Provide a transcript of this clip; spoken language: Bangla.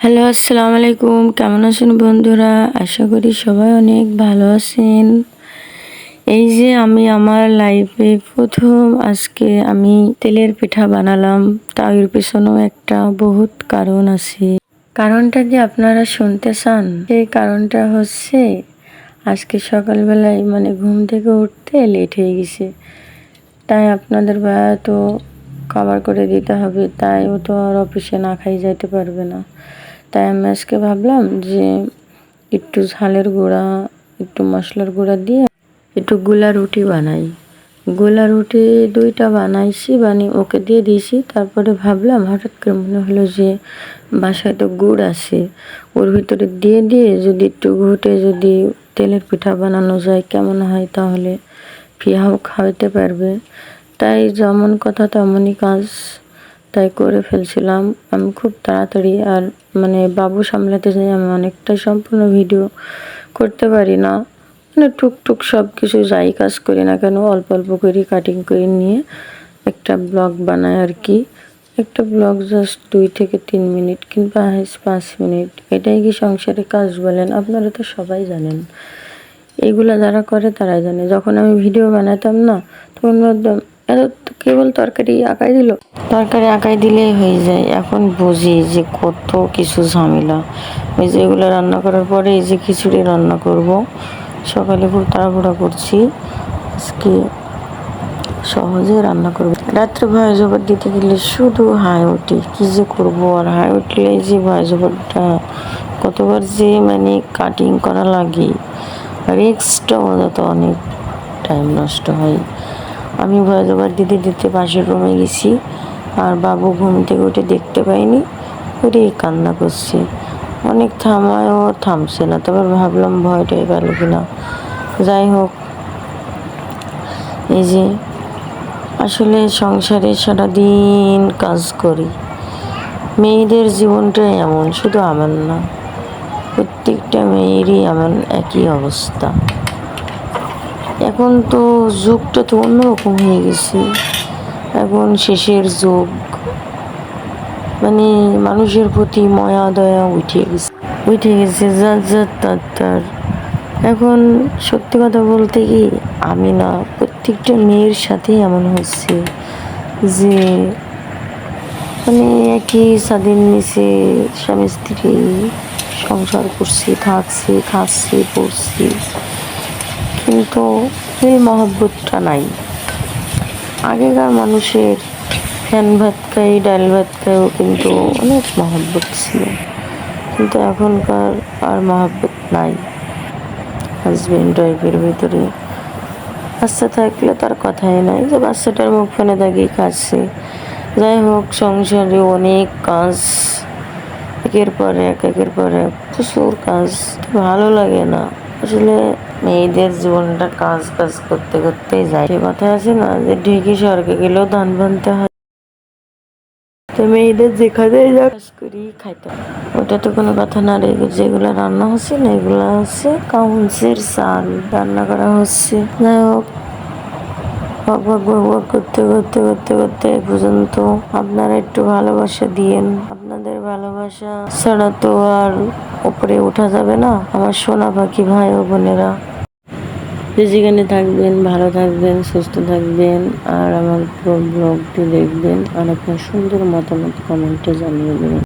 হ্যালো, আসসালামু আলাইকুম। কেমন আছেন বন্ধুরা? আশা করি সবাই অনেক ভালো আছেন। এই যে আমি আমার লাইফে প্রথম আজকে আমি তেলের পিঠা বানালাম। তার পেছনেও একটা বহুত কারণ আছে। কারণটা কি আপনারা শুনতে চান? সেই কারণটা হচ্ছে আজকে সকালবেলায় ঘুম থেকে উঠতে লেট হয়ে গেছে। তাই আপনাদের ভাইয়া তো খাবার করে দিতে হবে, তাই ও তো আর অফিসে না খাই যাইতে পারবে না। তাই আমি আজকে ভাবলাম যে একটু ঝালের গুঁড়া, একটু মশলার গুঁড়া দিয়ে একটু গোলা রুটি বানাই। গোলা রুটি 2টা বানাইছি, ওকে দিয়ে দিয়েছি। তারপরে ভাবলাম, হঠাৎ করে মনে হলো যে বাসায় তো গুড় আছে, ওর ভিতরে দিয়ে দিয়ে যদি একটু ঘুটে যদি তেলের পিঠা বানানো যায় কেমন হয়, তাহলে পিয়াও খাওয়াতে পারবে। তাই যেমন কথা তেমনই কাজ, তাই করে ফেলছিলাম আমি খুব তাড়াতাড়ি। আর বাবু সামলাতে যাই আমি অনেকটাই, সম্পূর্ণ ভিডিও করতে পারি না। টুকটুক সব কিছু যাই কাজ করি না কেন, অল্প অল্প করে কাটিং করে নিয়ে একটা ব্লগ বানাই আর কি। একটা ব্লগ জাস্ট 2 থেকে 3 মিনিট কিংবা 5 মিনিট। এটাই কি সংসারে কাজ বলেন? আপনারা তো সবাই জানেন, এইগুলা যারা করে তারাই জানে। যখন আমি ভিডিও বানাতাম না, তখন ভাবতাম কেবল তরকারি আঁকাই দিলেই হয়ে যায়। এখন বুঝি যে কত কিছু ঝামেলা। ওই যে এগুলো রান্না করার পরে এই যে খিচুড়ি রান্না করব, সকালে খুব তাড়াহুড়া করছি, আজকে সহজে রান্না করব। রাত্রে ভয়েস ওভার দিতে গেলে শুধু হাই ওঠে, কি যে করবো। আর হাই উঠলে যে ভয়েস ওভারটা কতবার যে কাটিং করা লাগে, আর এক্সট্রা তো অনেক টাইম নষ্ট হয়। আমি ভয়েস ওভার দিতে দিতে পাশের রুমে গেছি, আর বাবু ঘুম থেকে উঠে দেখতে পাইনি, ওরে কান্না করছে। অনেক থামায়ও থামছে না। তারপর ভাবলাম ভয়টাই পেল কিনা। যাই হোক, এই যে আসলে সংসারে সারাদিন কাজ করি। মেয়েদের জীবনটাই এমন, শুধু আমার না, প্রত্যেকটা মেয়েরই এমন একই অবস্থা। এখন তো যুগটা তো অন্যরকম হয়ে গেছে। এখন শেষের যুগ, মানুষের প্রতি মায়া দয়া উঠে গেছে যার যার তার। এখন সত্যি কথা বলতে কি, আমি না, প্রত্যেকটা মেয়ের সাথেই এমন হচ্ছে যে একই ছাদের নিচে স্বামী স্ত্রী সংসার করছি, থাকছি, খাচ্ছি, পড়ছি, কিন্তু এই মহব্বতটা নাই। আগেকার মানুষের ফ্যান ভাত খাই, ডাল ভাত খাইও কিন্তু অনেক মহব্বত ছিল, কিন্তু এখনকার আর মহব্বত নাই। হাজব্যান্ড ওয়াইফের ভিতরে বাচ্চা থাকলে তার কথাই নাই, যে বাচ্চাটার মুখ ফেনে তাকেই কাছে। যাই হোক, সংসারে অনেক কাজ, একের পর এক প্রচুর কাজ, ভালো লাগে না আসলে। মেয়েদের জীবনটা কাজ কাজ করতে করতেই যায়। সে কথা আছে না যে ঢেকি স্বর্গে গেলেও ধান বানতে হয়। তো মেয়েদের যেখানে কাজ করি খাইতে হয়, ওটা তো কোনো কথা না রে। যেগুলো রান্না হচ্ছে না, এগুলো হচ্ছে কাউন্সের চাল রান্না করা হচ্ছে। যাই হোক, বক করতে পর্যন্ত আপনারা একটু ভালোবাসা দিয়েন। আপনাদের ভালোবাসা ছাড়া তো আর উপরে ওঠা যাবে না আমার সোনা পাখি ভাই ও বোনেরা। যেখানে থাকবেন ভালো থাকবেন, সুস্থ থাকবেন, আর আমার ব্লগটি দেখবেন, আর আপনার সুন্দর মতামত কমেন্টে জানিয়ে দেবেন।